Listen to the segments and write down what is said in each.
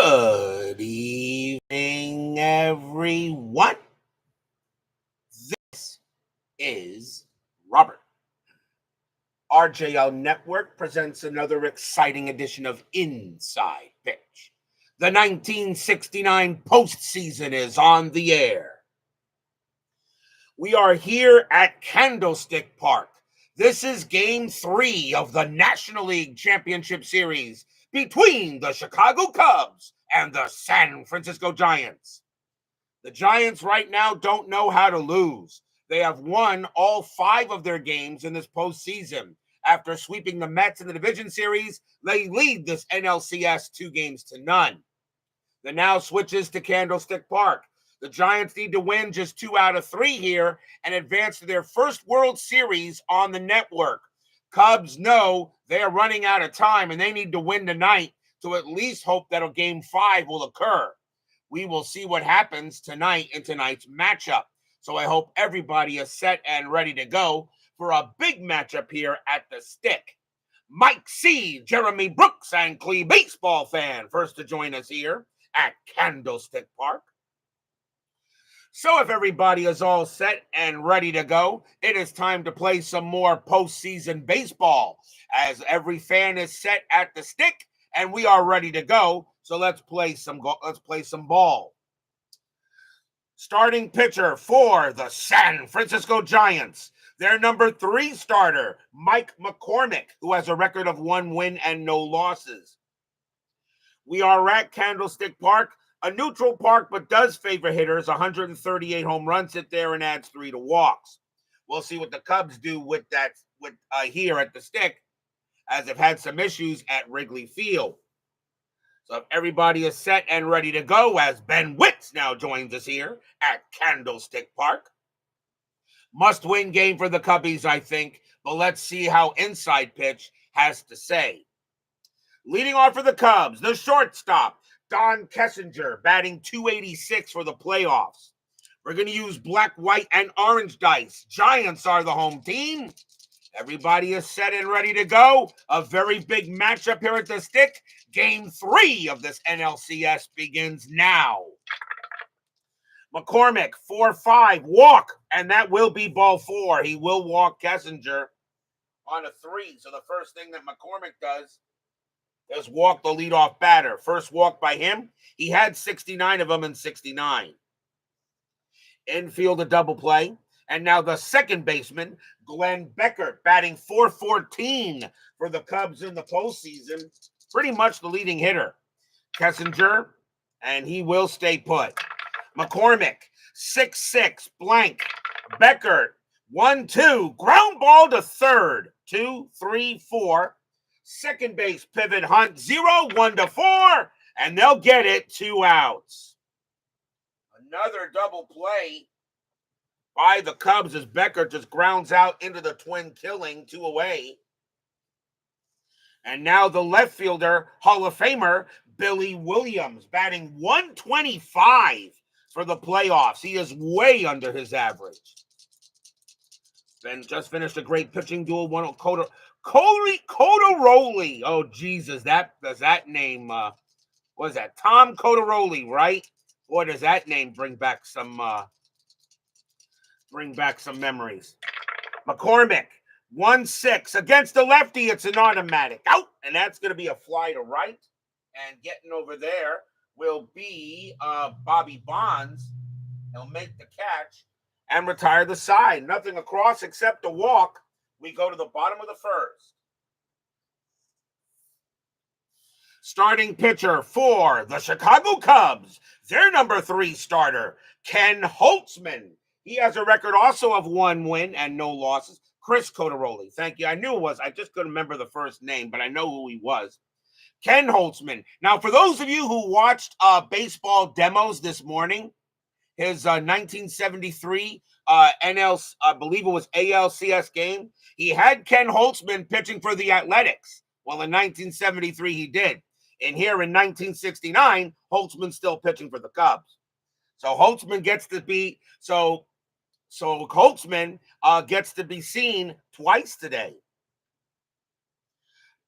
Good evening, everyone. This is Robert. RJL Network presents another exciting edition of Inside Pitch. The 1969 postseason is on the air. We are here at Candlestick Park. This is Game 3 of the National League Championship Series between the Chicago Cubs and the San Francisco Giants. The Giants right now don't know how to lose. They have won all 5 of their games in this postseason. After sweeping the Mets in the division series, they lead this NLCS 2-0. The now switches to Candlestick Park. The Giants need to win just 2 out of 3 here and advance to their first World Series on the network. Cubs know they are running out of time and they need to win tonight to at least hope that a Game 5 will occur. We will see what happens tonight in tonight's matchup. So I hope everybody is set and ready to go for a big matchup here at the Stick. Mike C., Jeremy Brooks, and Clee baseball fan first to join us here at Candlestick Park. So if everybody is all set and ready to go, it is time to play some more postseason baseball. As every fan is set at the Stick and we are ready to go, so let's play some ball. Starting pitcher for the San Francisco Giants, their number 3 starter, Mike McCormick, who has a record of 1 win and no losses. We are at Candlestick Park, a neutral park, but does favor hitters. 138 home runs hit there and adds 3 to walks. We'll see what the Cubs do with that here at the Stick, as they've had some issues at Wrigley Field. So if everybody is set and ready to go, as Ben Witz now joins us here at Candlestick Park. Must-win game for the Cubbies, I think, but let's see how Inside Pitch has to say. Leading off for the Cubs, the shortstop, Don Kessinger, batting .286 for the playoffs. We're going to use black, white, and orange dice. Giants are the home team. Everybody is set and ready to go. A very big matchup here at the Stick. Game 3 of this NLCS begins now. McCormick, 4-5, walk, and that will be ball 4. He will walk Kessinger on a 3. So the first thing that McCormick does is walk the leadoff batter. First walk by him. He had 69 of them in 69. Infield a double play. And now the second baseman, Glenn Beckert, batting .414 for the Cubs in the postseason. Pretty much the leading hitter. Kessinger, and he will stay put. McCormick, 6-6, blank. Beckert, 1-2, ground ball to third. 2, 3, 4. Second base pivot hunt, 0, 1-4, and they'll get it, 2 outs. Another double play by the Cubs as Beckert just grounds out into the twin killing, 2 away. And now the left fielder, Hall of Famer, Billy Williams, batting .125 for the playoffs. He is way under his average. Then just finished a great pitching duel. Cotaroli. Oh, Jesus, does that name, what is that? Tom Cotaroli, right? Boy, does that name bring back some memories. McCormick, 1-6 against the lefty. It's an automatic out, and that's going to be a fly to right. And getting over there will be Bobby Bonds. He'll make the catch and retire the side. Nothing across except a walk. We go to the bottom of the first. Starting pitcher for the Chicago Cubs, their number 3 starter, Ken Holtzman. He has a record also of 1 win and no losses. Chris Cotaroli, thank you. I knew it was. I just couldn't remember the first name, but I know who he was. Ken Holtzman. Now, for those of you who watched baseball demos this morning, his 1973 NL, I believe it was ALCS game, he had Ken Holtzman pitching for the Athletics. Well, in 1973, he did. And here in 1969, Holtzman's still pitching for the Cubs. So Holtzman gets to be Holtzman gets to be seen twice today.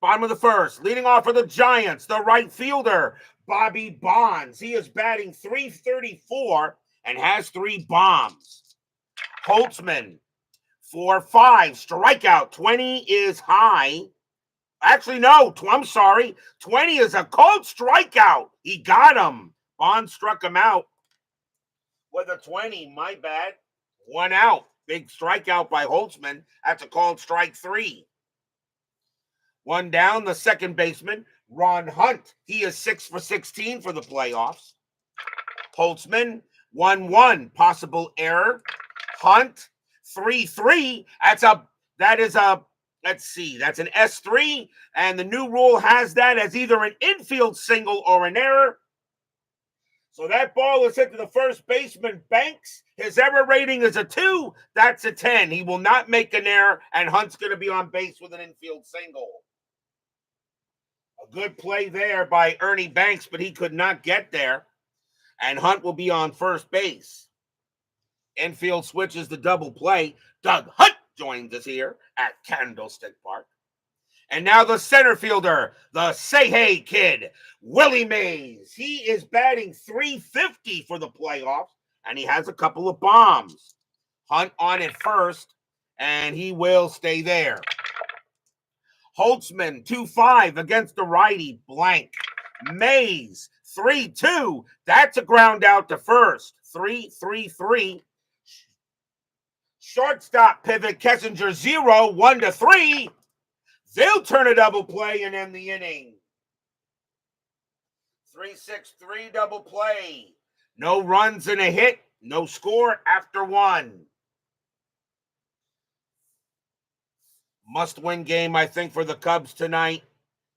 Bottom of the first, leading off for the Giants, the right fielder, Bobby Bonds. He is batting .334 and has 3 bombs. Holtzman, 4-5, strikeout. 20 is high. Actually, no, I'm sorry. 20 is a cold strikeout. He got him. Bonds struck him out with a 20. My bad. 1 out. Big strikeout by Holtzman. That's a called strike 3. 1 down, the second baseman, Ron Hunt. He is 6 for 16 for the playoffs. Holtzman, 1-1, possible error. Hunt, 3-3. That's an S3, and the new rule has that as either an infield single or an error. So that ball is hit to the first baseman, Banks. His error rating is a 2. That's a 10. He will not make an error, and Hunt's going to be on base with an infield single. A good play there by Ernie Banks, but he could not get there. And Hunt will be on first base. Infield switches the double play. Doug Hunt joins us here at Candlestick Park. And now the center fielder, the Say Hey kid, Willie Mays. He is batting .350 for the playoffs, and he has a couple of bombs. Hunt on at first, and he will stay there. Holtzman, 2-5 against the righty, blank. Mays, 3-2. That's a ground out to first. 3-3-3. Shortstop pivot, Kessinger, 0, 1-3. They'll turn a double play and end the inning. 3-6-3 double play. No runs and a hit. No score after 1. Must-win game, I think, for the Cubs tonight.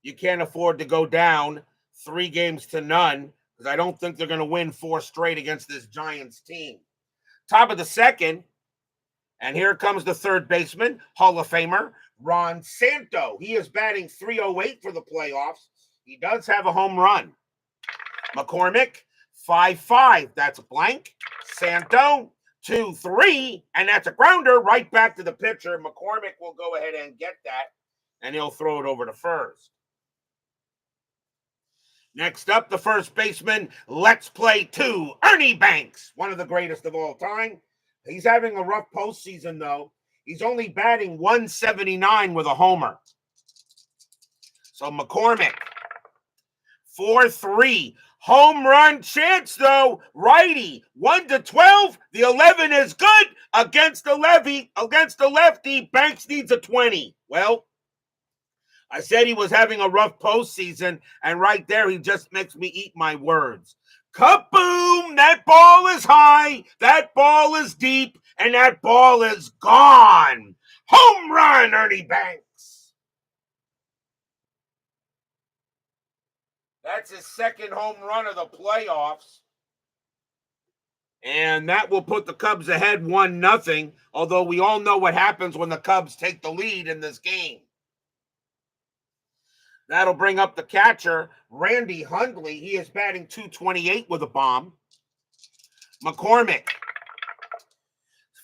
You can't afford to go down 3-0 because I don't think they're going to win 4 straight against this Giants team. Top of the second, and here comes the third baseman, Hall of Famer, Ron Santo. He is batting .308 for the playoffs. He does have a home run. McCormick, 5-5. That's a blank. Santo, 2-3, and that's a grounder right back to the pitcher. McCormick will go ahead and get that, and he'll throw it over to first. Next up, the first baseman, let's play 2, Ernie Banks, one of the greatest of all time. He's having a rough postseason, though. He's only batting .179 with a homer. So McCormick, 4-3. Home run chance, though. Righty, 1-12. The 11 is good against the lefty. Banks needs a 20. Well, I said he was having a rough postseason, and right there, he just makes me eat my words. Kaboom! That ball is high, that ball is deep, and that ball is gone. Home run, Ernie Banks. That's his second home run of the playoffs. And that will put the Cubs ahead 1-0, although we all know what happens when the Cubs take the lead in this game. That'll bring up the catcher, Randy Hundley. He is batting .228 with a bomb. McCormick,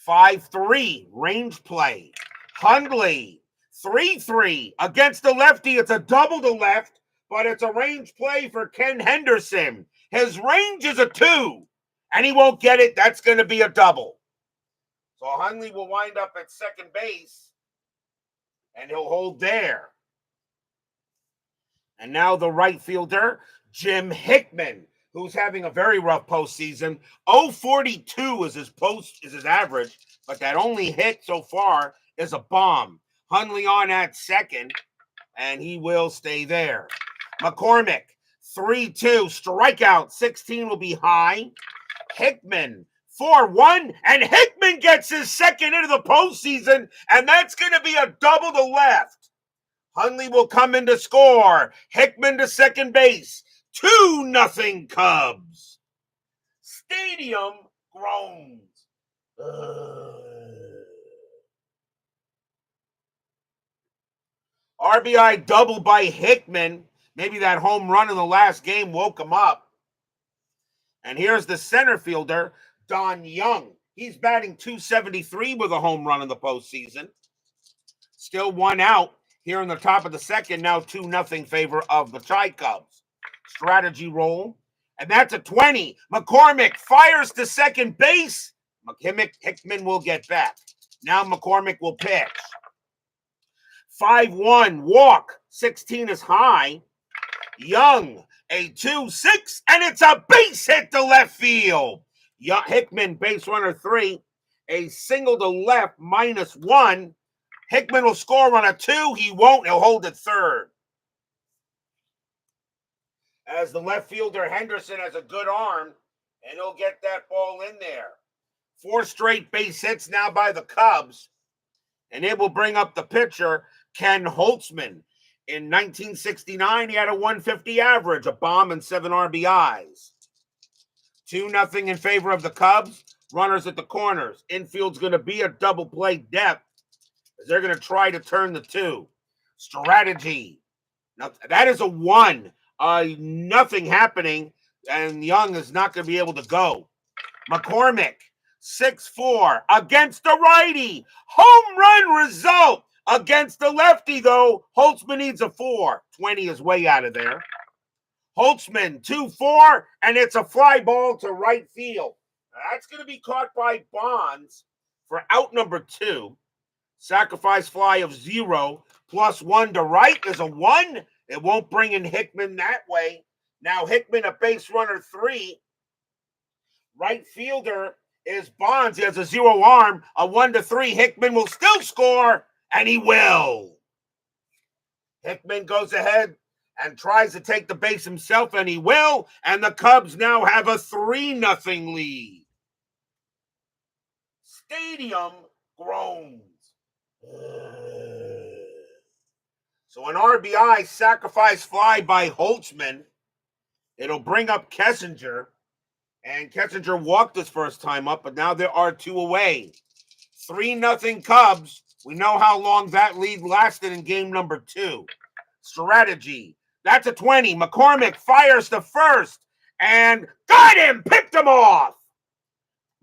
5-3, range play. Hundley, 3-3. Against the lefty, it's a double to left, but it's a range play for Ken Henderson. His range is a 2, and he won't get it. That's going to be a double. So Hundley will wind up at second base, and he'll hold there. And now the right fielder, Jim Hickman, who's having a very rough postseason. .042 is his average, but that only hit so far is a bomb. Hundley on at second, and he will stay there. McCormick, 3-2, strikeout, 16 will be high. Hickman, 4-1, and Hickman gets his second into the postseason, and that's going to be a double to left. Hundley will come in to score. Hickman to second base. 2-0 Cubs. Stadium groans. RBI double by Hickman. Maybe that home run in the last game woke him up. And here's the center fielder, Don Young. He's batting .273 with a home run in the postseason. Still 1 out. Here in the top of the second, now 2-0 favor of the Chi-Cubs. Strategy roll, and that's a 20. McCormick fires to second base. Hickman will get back. Now McCormick will pitch. 5-1, walk. 16 is high. Young, a 2-6, and it's a base hit to left field. Hickman, base runner 3, a single to left, -1. Hickman will score on a 2. He won't. He'll hold it third. As the left fielder, Henderson, has a good arm, and he'll get that ball in there. 4 straight base hits now by the Cubs, and it will bring up the pitcher, Ken Holtzman. In 1969, he had a 150 average, a bomb, and 7 RBIs. 2-0 in favor of the Cubs. Runners at the corners. Infield's going to be a double play depth, as they're going to try to turn the 2. Strategy. Now, that is a 1. Nothing happening, and Young is not going to be able to go. McCormick, 6-4, against the righty. Home run result against the lefty, though. Holtzman needs a 4. 20 is way out of there. Holtzman, 2-4, and it's a fly ball to right field. That's going to be caught by Bonds for out number 2. Sacrifice fly of 0, +1 to right is a 1. It won't bring in Hickman that way. Now Hickman, a base runner 3. Right fielder is Bonds. He has a 0 arm, a 1-3. Hickman will still score, and he will. Hickman goes ahead and tries to take the base himself, and he will. And the Cubs now have a 3-0 lead. Stadium groans. So an RBI sacrifice fly by Holtzman. It'll bring up Kessinger. And Kessinger walked his first time up, but now there are 2 away. 3-0 Cubs. We know how long that lead lasted in game number 2. Strategy. That's a 20. McCormick fires to first and got him, picked him off.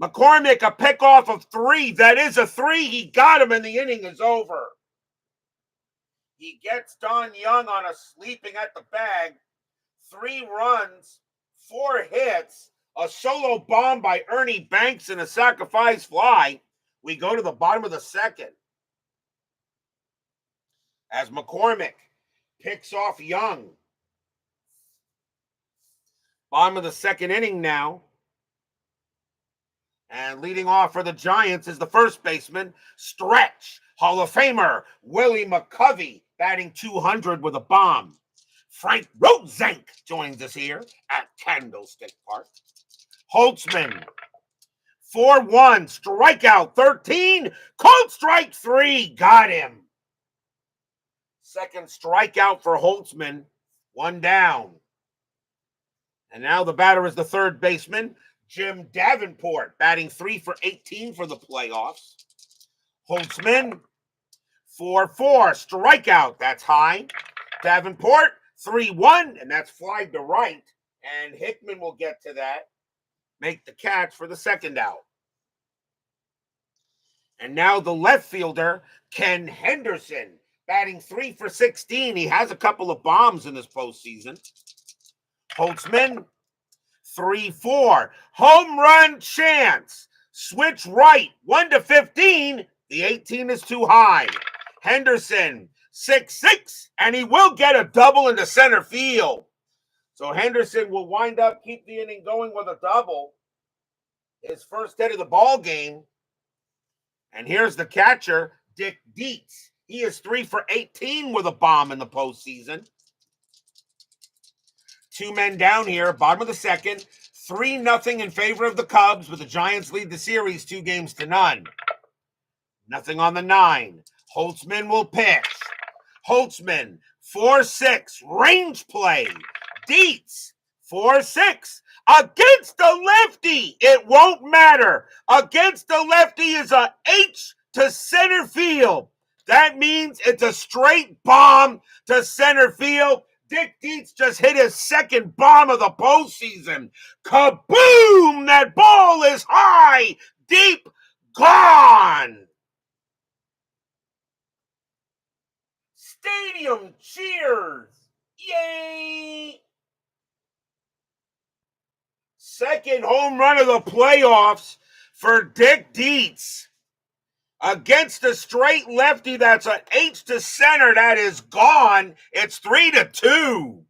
McCormick, a pickoff of 3. That is a 3. He got him, and the inning is over. He gets Don Young on a sleeping at the bag. 3 runs, 4 hits, a solo bomb by Ernie Banks, and a sacrifice fly. We go to the bottom of the second, as McCormick picks off Young. Bottom of the second inning now. And leading off for the Giants is the first baseman, Stretch, Hall of Famer, Willie McCovey, batting 200 with a bomb. Frank Rosenk joins us here at Candlestick Park. Holtzman, 4-1, strikeout 13, cold strike 3, got him. Second strikeout for Holtzman, 1 down. And now the batter is the third baseman, Jim Davenport, batting 3 for 18 for the playoffs. Holtzman, 4-4, strikeout, that's high. Davenport, 3-1, and that's fly to right. And Hickman will get to that, make the catch for the second out. And now the left fielder, Ken Henderson, batting 3 for 16. He has a couple of bombs in this postseason. Holtzman, 3-4. Home run chance. Switch right. 1-15. The 18 is too high. Henderson, 6-6. And he will get a double into center field. So Henderson will wind up, keep the inning going with a double. His first hit of the ball game. And here's the catcher, Dick Dietz. He is 3 for 18 with a bomb in the postseason. 2 men down here, bottom of the second. 3-0 in favor of the Cubs, but the Giants lead the series 2-0. Nothing on the 9. Holtzman will pitch. Holtzman, 4-6, range play. Dietz, 4-6. Against the lefty, it won't matter. Against the lefty is a H to center field. That means it's a straight bomb to center field. Dick Dietz just hit his second bomb of the postseason. Kaboom! That ball is high, deep, gone. Stadium cheers. Yay! Second home run of the playoffs for Dick Dietz. Against a straight lefty that's an H to center that is gone. It's 3-2.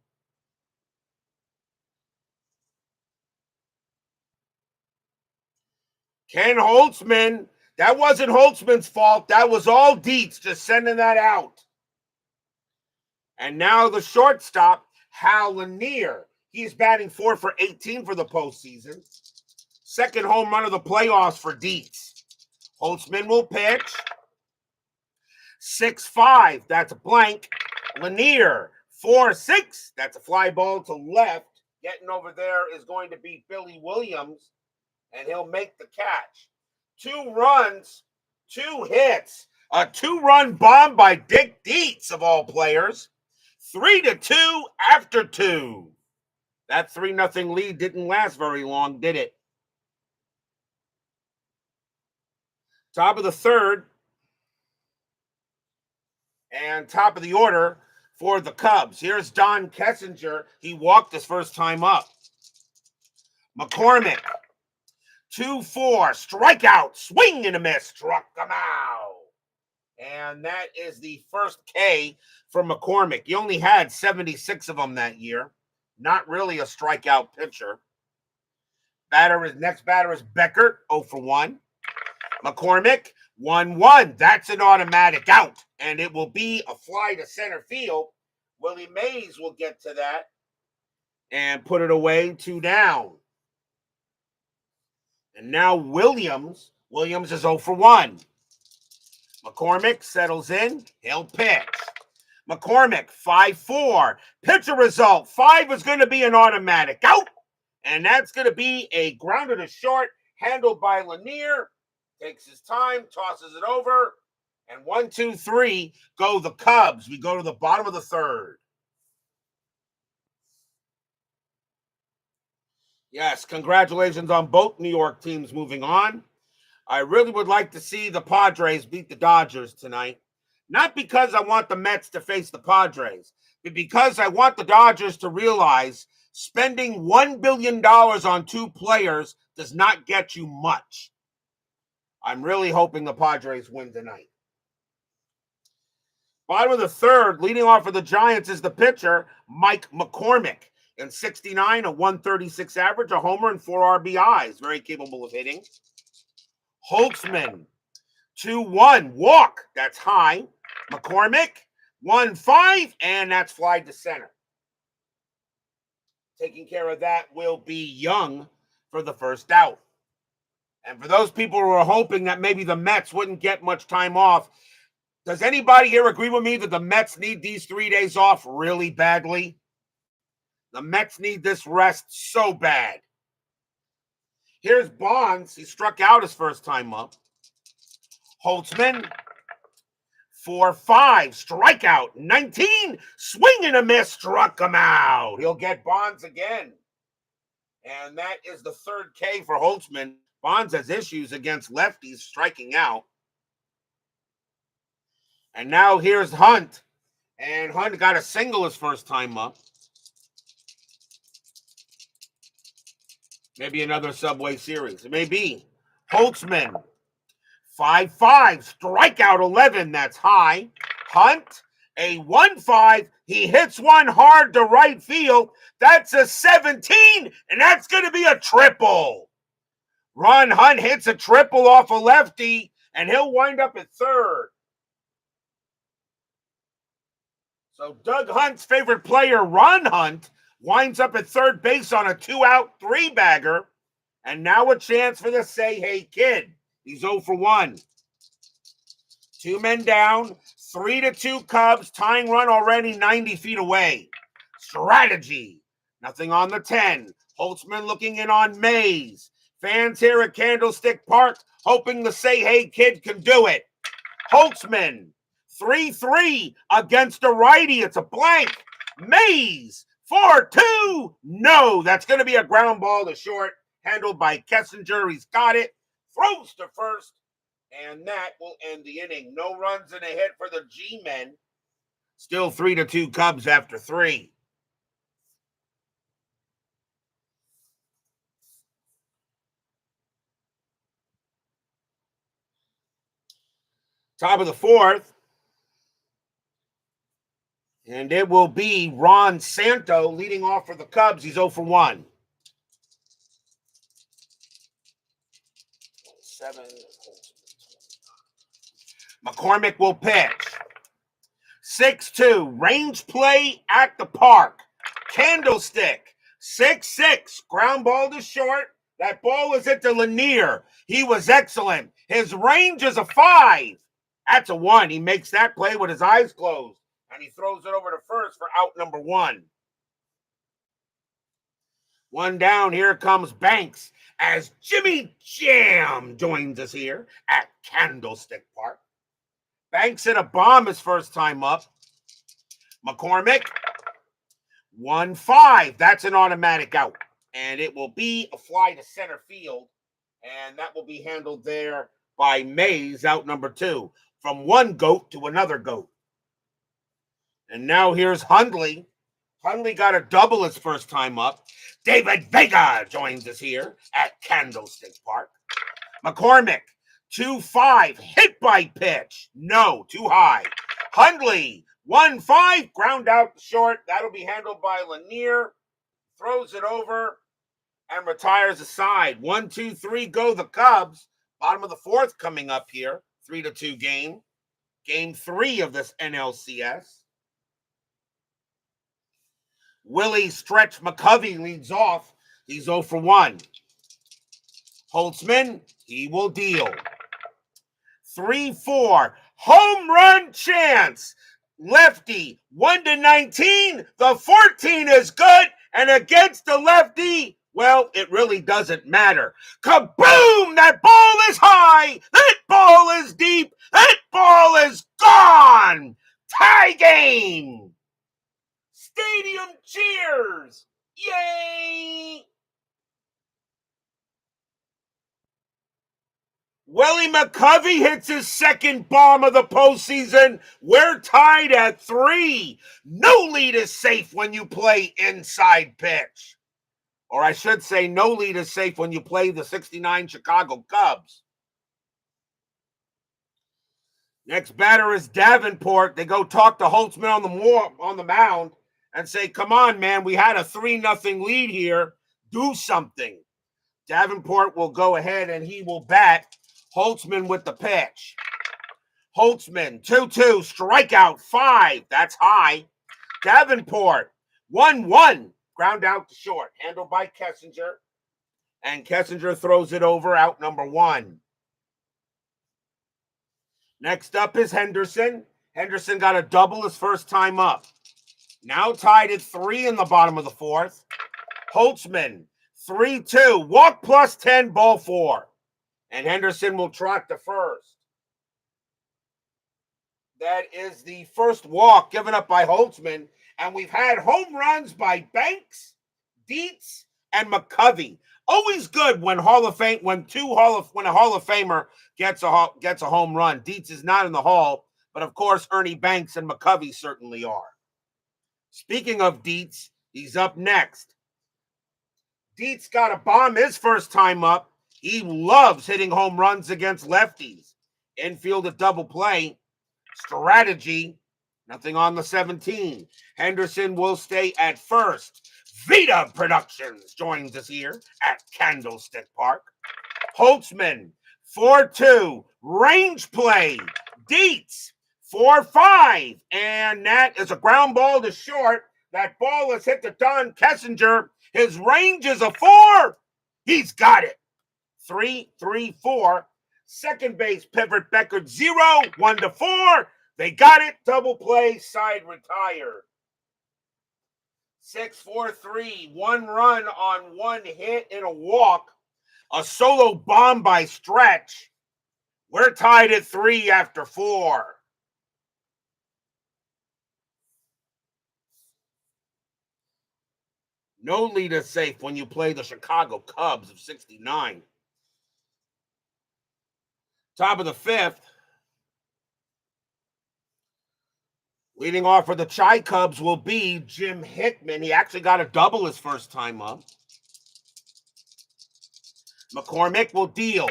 Ken Holtzman, that wasn't Holtzman's fault. That was all Dietz just sending that out. And now the shortstop, Hal Lanier. He's batting 4 for 18 for the postseason. Second home run of the playoffs for Dietz. Holtzman will pitch. 6-5, that's a blank. Lanier, 4-6, that's a fly ball to left. Getting over there is going to be Billy Williams, and he'll make the catch. 2 runs, 2 hits, a 2-run bomb by Dick Dietz, of all players. 3-2 after 2. That 3-0 lead didn't last very long, did it? Top of the third, and top of the order for the Cubs. Here's Don Kessinger. He walked his first time up. McCormick, 2-4, strikeout, swing and a miss, struck him out. And that is the first K for McCormick. He only had 76 of them that year. Not really a strikeout pitcher. Next batter is Beckert, 0 for 1. McCormick, 1-1. That's an automatic out, and it will be a fly to center field. Willie Mays will get to that and put it away, 2 down. And now Williams is 0 for 1. McCormick settles in. He'll pitch. McCormick, 5-4. Pitcher result. 5 is going to be an automatic out. And that's going to be a grounder to short, handled by Lanier. Takes his time, tosses it over. And 1, 2, 3 go the Cubs. We go to the bottom of the third. Yes, congratulations on both New York teams moving on. I really would like to see the Padres beat the Dodgers tonight. Not because I want the Mets to face the Padres, but because I want the Dodgers to realize spending $1 billion on 2 players does not get you much. I'm really hoping the Padres win tonight. Bottom of the third, leading off for the Giants is the pitcher, Mike McCormick. In 69, a 136 average, a homer, and 4 RBIs. Very capable of hitting. Holtzman, 2-1, walk. That's high. McCormick, 1-5, and that's fly to center. Taking care of that will be Young for the first out. And for those people who are hoping that maybe the Mets wouldn't get much time off, does anybody here agree with me that the Mets need these 3 days off really badly? The Mets need this rest so bad. Here's Bonds. He struck out his first time up. Holtzman, 4-5, strikeout, 19, swing and a miss, struck him out. He'll get Bonds again. And that is the third K for Holtzman. Bonds has issues against lefties striking out. And now here's Hunt. And Hunt got a single his first time up. Maybe another Subway Series. It may be. Holtzman, 5-5, strikeout 11. That's high. Hunt, a 1-5. He hits one hard to right field. That's a 17, and that's going to be a triple. Ron Hunt hits a triple off a lefty, and he'll wind up at third. So Doug Hunt's favorite player, Ron Hunt, winds up at third base on a 2-out 3-bagger. And now a chance for the Say Hey Kid. He's 0 for 1. 2 men down, 3-2 Cubs, tying run already 90 feet away. Strategy. Nothing on the 10. Holtzman looking in on Mays. Fans here at Candlestick Park hoping the Say Hey Kid can do it. Holtzman, 3-3 against a righty. It's a blank. Mays, 4-2. No, that's going to be a ground ball to short, handled by Kessinger. He's got it. Throws to first, and that will end the inning. No runs and a hit for the G-men. Still 3-2 Cubs after 3. Top of the 4th. And it will be Ron Santo leading off for the Cubs. He's 0 for 1. 7. McCormick will pitch. 6-2. Range play at the park. Candlestick. 6-6. Ground ball to short. That ball was hit to Lanier. He was excellent. His range is a 5. That's a 1. He makes that play with his eyes closed. And he throws it over to first for out number 1. 1 down. Here comes Banks as Jimmy Jam joins us here at Candlestick Park. Banks hit a bomb his first time up. McCormick, 1-5. That's an automatic out. And it will be a fly to center field. And that will be handled there by Mays, out number 2. From one goat to another goat. And now here's Hundley. Hundley got a double his first time up. David Vega joins us here at Candlestick Park. McCormick, 2-5. Hit by pitch. No, too high. Hundley, 1-5. Ground out short. That'll be handled by Lanier. Throws it over and retires aside. 1-2-3 go the Cubs. Bottom of the 4th coming up here. 3-2 game. Game 3 of this NLCS. Willie Stretch McCovey leads off. He's 0 for 1. Holtzman, he will deal. 3-4. Home run chance. Lefty, 1-19. The 14 is good. And against the lefty, well, it really doesn't matter. Kaboom! That ball is high. That ball is deep. That ball is gone. Tie game. Stadium cheers! Yay! Willie McCovey hits his second bomb of the postseason. We're tied at 3. No lead is safe when you play inside pitch. Or I should say, no lead is safe when you play the 69 Chicago Cubs. Next batter is Davenport. They go talk to Holtzman on the mound. And say, come on, man, we had a 3-0 lead here. Do something. Davenport will go ahead and he will bat. Holtzman with the pitch. Holtzman, 2-2, strikeout 5. That's high. Davenport, 1-1. Ground out to short. Handled by Kessinger. And Kessinger throws it over, out number 1. Next up is Henderson. Henderson got a double his first time up. Now tied at 3 in the bottom of the 4th. Holtzman, 3-2. Walk plus 10, ball 4. And Henderson will trot to first. That is the first walk given up by Holtzman. And we've had home runs by Banks, Dietz, and McCovey. Always good when a Hall of Famer gets a home run. Dietz is not in the Hall, but of course Ernie Banks and McCovey certainly are. Speaking of Dietz, he's up next. Dietz got a bomb his first time up. He loves hitting home runs against lefties. Infield a double play. Strategy. Nothing on the 17. Henderson will stay at first. Vita Productions joins us here at Candlestick Park. Holtzman, 4-2. Range play. Dietz, 4-5. And that is a ground ball to short. That ball is hit to Don Kessinger. His range is a 4. He's got it. 3-3-4. Second base, pivot Beckert, 0. 1-4. They got it. Double play, side retired. 6-4-3. 1 run on 1 hit and a walk. A solo bomb by Stretch. We're tied at 3 after 4. No lead is safe when you play the Chicago Cubs of 69. Top of the 5th. Leading off for the Chi Cubs will be Jim Hickman. He actually got a double his first time up. McCormick will deal.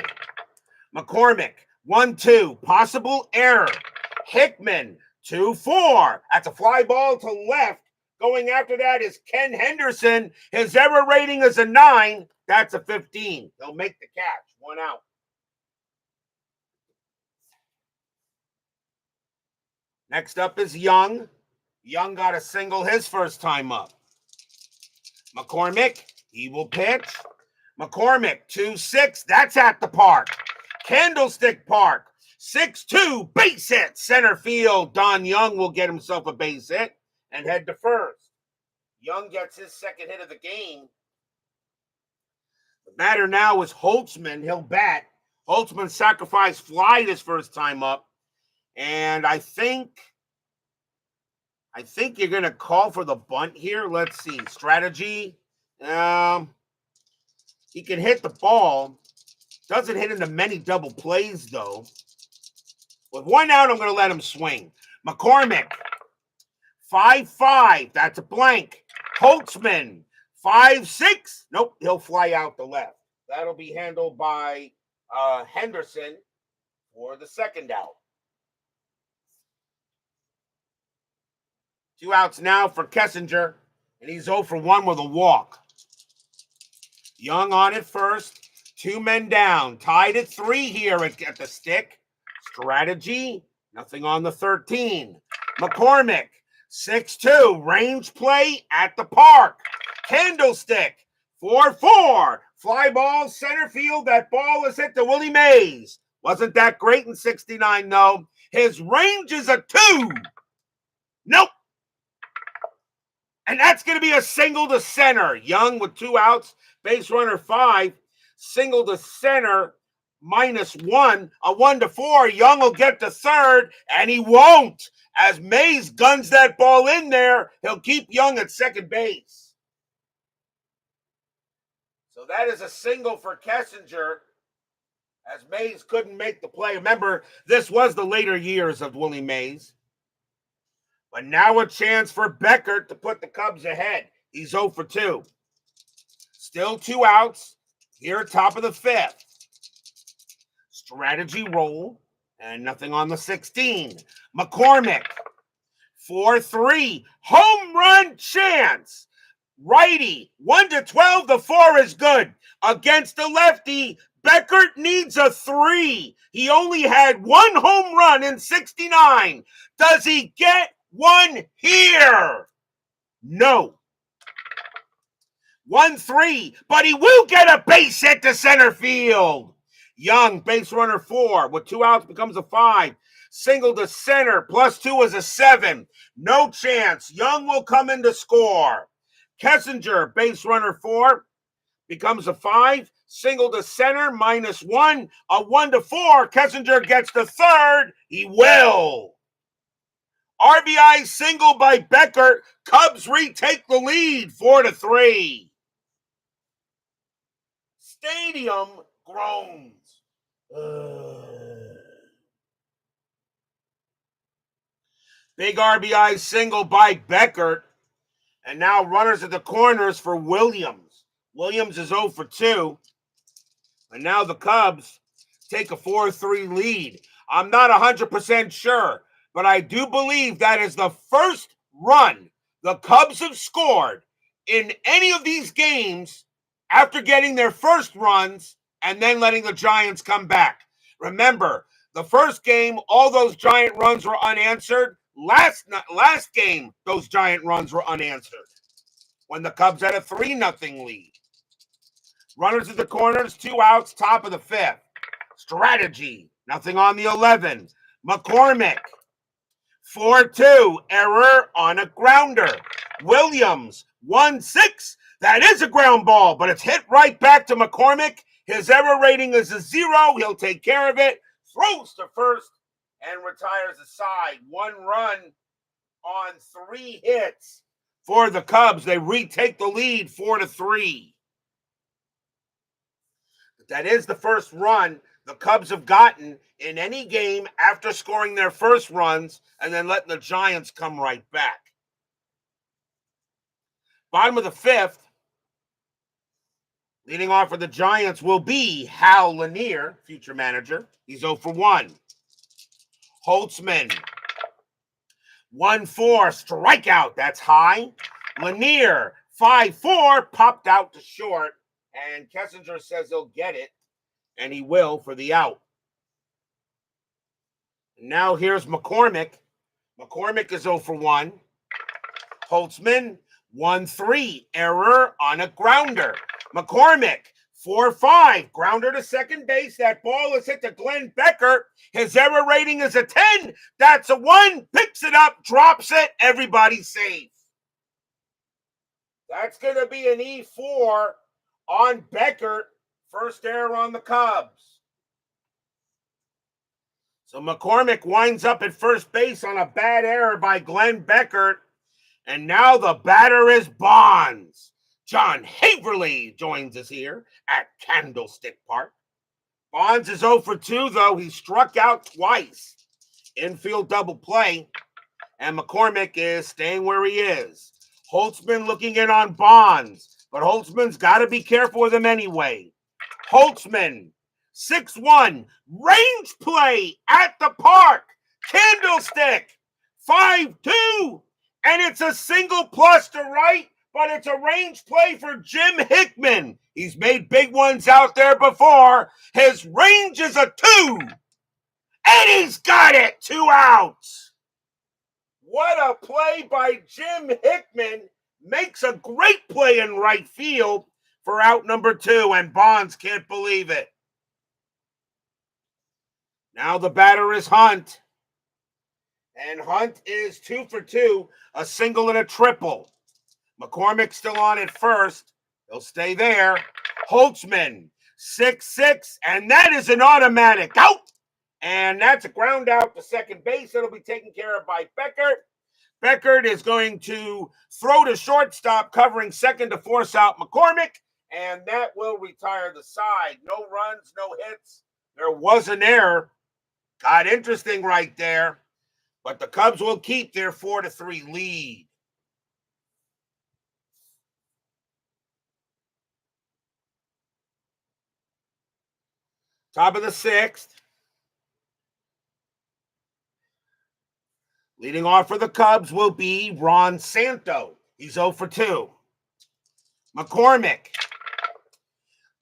McCormick, 1-2. Possible error. Hickman, 2-4. That's a fly ball to left. Going after that is Ken Henderson. His error rating is a 9. That's a 15. He'll make the catch. 1 out. Next up is Young. Young got a single his first time up. McCormick, he will pitch. McCormick, 2-6. That's at the park. Candlestick Park, 6-2. Base hit. Center field. Don Young will get himself a base hit and head to first. Young gets his second hit of the game. The batter now is Holtzman. He'll bat. Holtzman sacrificed fly his first time up. And I think you're going to call for the bunt here. Let's see. Strategy. He can hit the ball. Doesn't hit into many double plays, though. With 1 out, I'm going to let him swing. McCormick, 5-5. That's a blank. Holtzman, 5-6. Nope, he'll fly out the left. That'll be handled by Henderson for the second out. 2 outs now for Kessinger, and he's 0 for 1 with a walk. Young on it first. 2 men down. Tied at 3 here at the stick. Strategy. Nothing on the 13. McCormick. 6-2. Range play at the park. Candlestick. 4-4. Fly ball center field. That ball is hit to Willie Mays. Wasn't that great in 69, though. His range is a 2. Nope. And that's going to be a single to center. Young with 2 outs. Base runner 5. Single to center, -1, a 1-4. Young will get to third, and he won't. As Mays guns that ball in there, he'll keep Young at second base. So that is a single for Kessinger, as Mays couldn't make the play. Remember, this was the later years of Willie Mays. But now a chance for Beckert to put the Cubs ahead. He's 0 for 2. Still 2 outs. Here, top of the 5th. Strategy roll, and nothing on the 16. McCormick, 4-3. Home run chance. Righty, 1-12. The 4 is good. Against the lefty, Beckert needs a 3. He only had 1 home run in 69. Does he get 1 here? No. 1-3, but he will get a base hit to center field. Young, base runner 4, with 2 outs becomes a 5. Single to center, +2 is a 7. No chance. Young will come in to score. Kessinger, base runner 4, becomes a 5. Single to center, -1, a 1-4. Kessinger gets to third. He will. RBI single by Beckert. Cubs retake the lead, 4-3. Stadium groans. Big RBI single by Beckert. And now runners at the corners for Williams. Williams is 0 for 2. And now the Cubs take a 4-3 lead. I'm not 100% sure, but I do believe that is the first run the Cubs have scored in any of these games after getting their first runs and then letting the Giants come back. Remember, the first game, all those Giant runs were unanswered. Last game, those Giant runs were unanswered when the Cubs had a 3-0 lead. Runners at the corners, 2 outs, top of the 5th. Strategy, nothing on the 11. McCormick, 4-2, error on a grounder. Williams, 1-6. That is a ground ball, but it's hit right back to McCormick. His error rating is a 0. He'll take care of it. Throws to first and retires aside. 1 run on 3 hits for the Cubs. They retake the lead 4-3. But that is the first run the Cubs have gotten in any game after scoring their first runs and then letting the Giants come right back. Bottom of the fifth, leading off for the Giants will be Hal Lanier, future manager. He's 0 for 1. Holtzman, 1-4, strikeout. That's high. Lanier, 5-4, popped out to short. And Kessinger says he'll get it, and he will for the out. Now here's McCormick. McCormick is 0 for 1. Holtzman, 1-3, error on a grounder. McCormick, 4-5, grounder to second base. That ball is hit to Glenn Becker. His error rating is a 10. That's a 1. Picks it up, drops it. Everybody's safe. That's going to be an E4 on Becker. First error on the Cubs. So McCormick winds up at first base on a bad error by Glenn Becker. And now the batter is Bonds. John Haverly joins us here at Candlestick Park. Bonds is 0 for 2, though. He struck out twice. Infield double play. And McCormick is staying where he is. Holtzman looking in on Bonds. But Holtzman's got to be careful with him anyway. Holtzman, 6-1. Range play at the park. Candlestick, 5-2. And it's a single plus to right, but it's a range play for Jim Hickman. He's made big ones out there before. His range is a 2. And he's got it. 2 outs. What a play by Jim Hickman. Makes a great play in right field for out number 2, and Bonds can't believe it. Now the batter is Hunt. And Hunt is 2 for 2, a single and a triple. McCormick still on at first. He'll stay there. Holtzman, 6-6, and that is an automatic out. And that's a ground out to second base. It'll be taken care of by Beckert. Beckert is going to throw to shortstop, covering second to force out McCormick, and that will retire the side. No runs, no hits. There was an error. Got interesting right there. But the Cubs will keep their 4-3 lead. Top of the sixth. Leading off for the Cubs will be Ron Santo. He's 0 for 2. McCormick,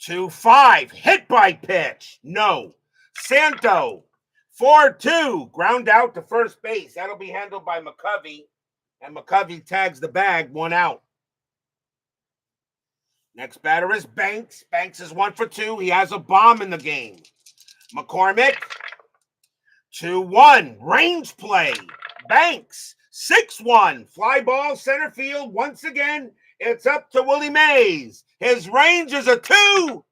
2-5. Hit by pitch. No. Santo, 4-2, ground out to first base. That'll be handled by McCovey, and McCovey tags the bag, 1 out. Next batter is Banks. Banks is 1 for 2. He has a bomb in the game. McCormick, 2-1, range play. Banks, 6-1, fly ball center field. Once again, it's up to Willie Mays. His range is a 2.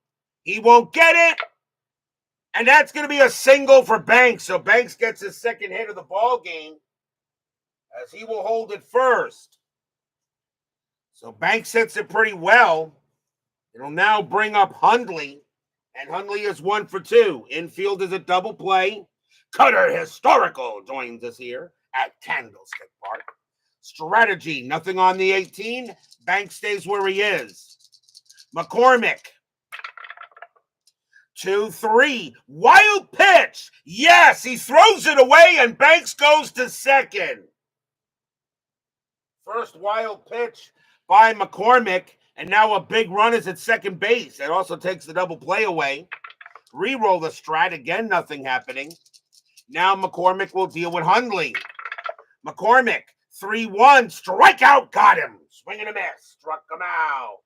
He won't get it. And that's going to be a single for Banks. So Banks gets his second hit of the ball game, as he will hold it first. So Banks hits it pretty well. It'll now bring up Hundley. And Hundley is 1 for 2. Infield is a double play. Cutter Historical joins us here at Candlestick Park. Strategy, nothing on the 18. Banks stays where he is. McCormick, 2-3, wild pitch. Yes, he throws it away, and Banks goes to second. First wild pitch by McCormick, and now a big run is at second base. That also takes the double play away. Reroll the strat, again, nothing happening. Now McCormick will deal with Hundley. McCormick, 3-1, strikeout, got him. Swing and a miss, struck him out.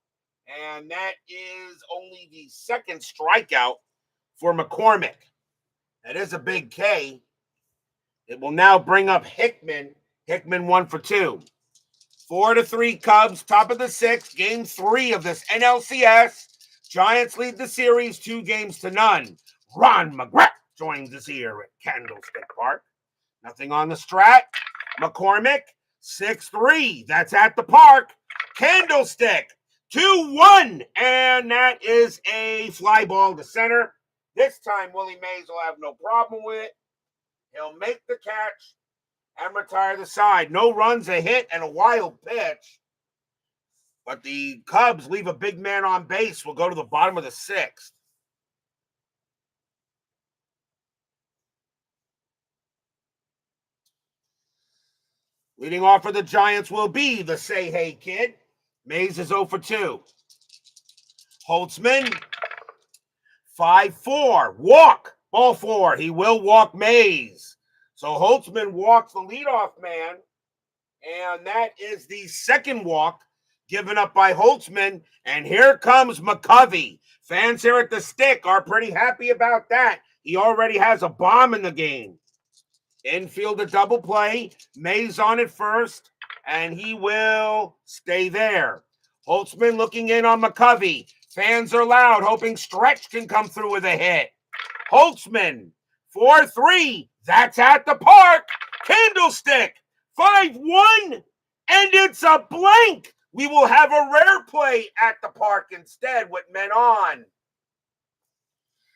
And that is only the second strikeout for McCormick. That is a big K. It will now bring up Hickman. Hickman 1 for 2. 4-3 Cubs, top of the sixth, game 3 of this NLCS. Giants lead the series 2-0. Ron McGrath joins us here at Candlestick Park. Nothing on the strat. McCormick, 6-3. That's at the park. Candlestick, 2-1. And that is a fly ball to center. This time, Willie Mays will have no problem with it. He'll make the catch and retire the side. No runs, a hit, and a wild pitch. But the Cubs leave a big man on base. We'll go to the bottom of the sixth. Leading off for the Giants will be the Say Hey Kid. Mays is 0 for 2. Holtzman, 5-4. Walk. Ball 4. He will walk Mays. So Holtzman walks the leadoff man. And that is the second walk given up by Holtzman. And here comes McCovey. Fans here at the Stick are pretty happy about that. He already has a bomb in the game. Infield a double play. Mays on it first, and he will stay there. Holtzman looking in on McCovey. Fans are loud, hoping Stretch can come through with a hit. Holtzman, 4-3. That's at the park. Candlestick, 5-1. And it's a blank. We will have a rare play at the park instead with men on.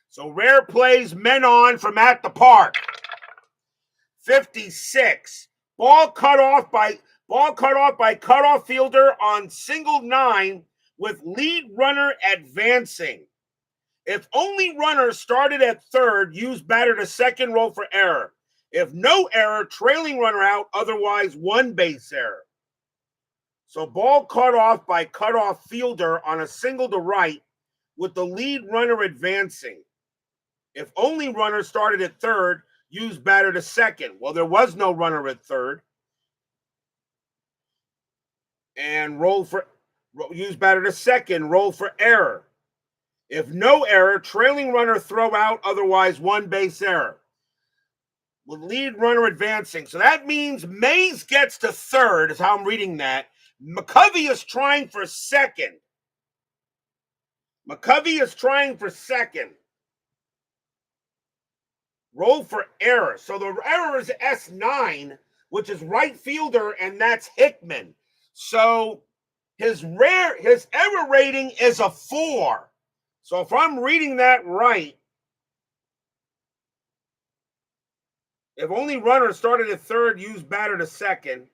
So rare plays, men on from at the park. 56. Ball cut off by cutoff fielder on single 9 with lead runner advancing. If only runner started at third, use batter to second, roll for error. If no error, trailing runner out, otherwise one base error. So ball cut off by cutoff fielder on a single to right with the lead runner advancing. If only runner started at third, use batter to second. Well, there was no runner at third. And use batter to second, roll for error. If no error, trailing runner throw out, otherwise one base error. With lead runner advancing. So that means Mays gets to third, is how I'm reading that. McCovey is trying for second. Roll for error. So the error is S9, which is right fielder, and that's Hickman. So his error rating is a 4. So if I'm reading that right, if only runner started at third, use batter to second,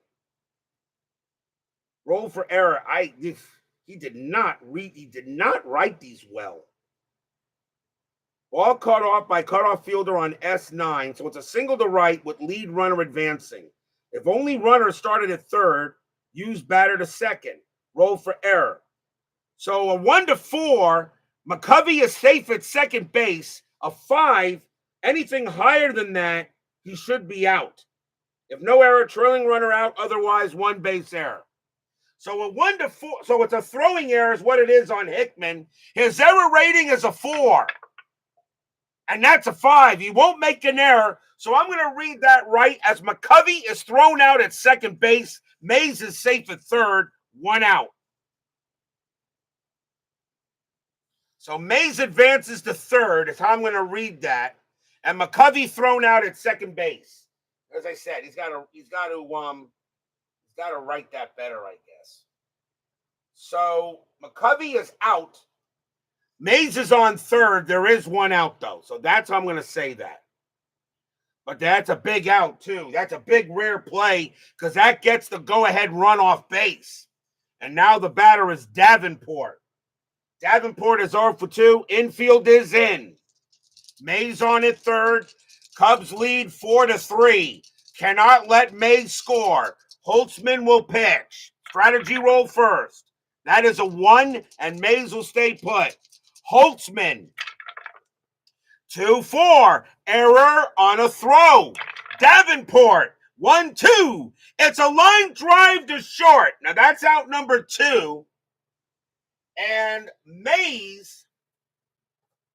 roll for error. He did not write these well. Ball cut off by cutoff fielder on S9, so it's a single to right with lead runner advancing. If only runner started at third, use batter to second, roll for error. So a 1-4, McCovey is safe at second base. A 5, anything higher than that, he should be out. If no error, trailing runner out, otherwise one base error. So a 1-4, so it's a throwing error is what it is on Hickman. His error rating is a 4. And that's a 5. He won't make an error. So I'm going to read that right as McCovey is thrown out at second base. Mays is safe at third. 1 out. So Mays advances to third is how I'm going to read that. And McCovey thrown out at second base. As I said, he's got to write that better, I guess. So McCovey is out. Mays is on third. There is 1 out, though. So that's how I'm going to say that. But that's a big out, too. That's a big rare play because that gets the go-ahead run off base. And now the batter is Davenport. Davenport is 0 for 2. Infield is in. Mays on at third. Cubs lead 4-3. Cannot let Mays score. Holtzman will pitch. Strategy roll first. That is a 1, and Mays will stay put. Holtzman, 2-4. Error on a throw. Davenport, 1-2. It's a line drive to short. Now that's out number 2. And Mays,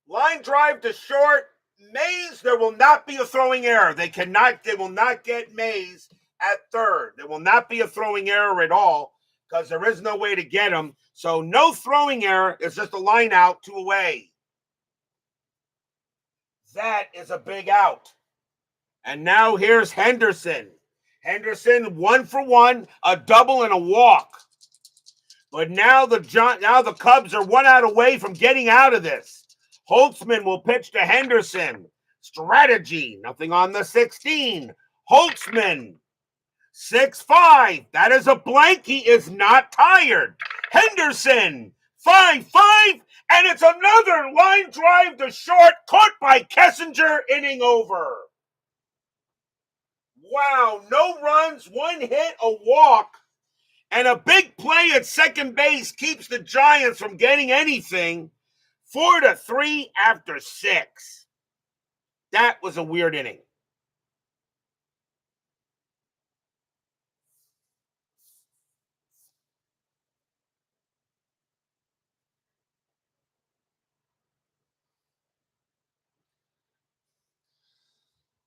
line drive to short. Mays, there will not be a throwing error. They will not get Mays at third. There will not be a throwing error at all because there is no way to get him. So no throwing error. It's just a line out, 2 away. That is a big out. And now here's Henderson. Henderson, 1 for 1, a double and a walk. But now the Cubs are 1 out away from getting out of this. Holtzman will pitch to Henderson. Strategy, nothing on the 16. Holtzman, 6-5. That is a blank. He is not tired. Henderson, 5-5. And it's another line drive to short, caught by Kessinger, inning over. Wow, no runs, one hit, a walk, and a big play at second base keeps the Giants from getting anything. 4-3 after 6. That was a weird inning.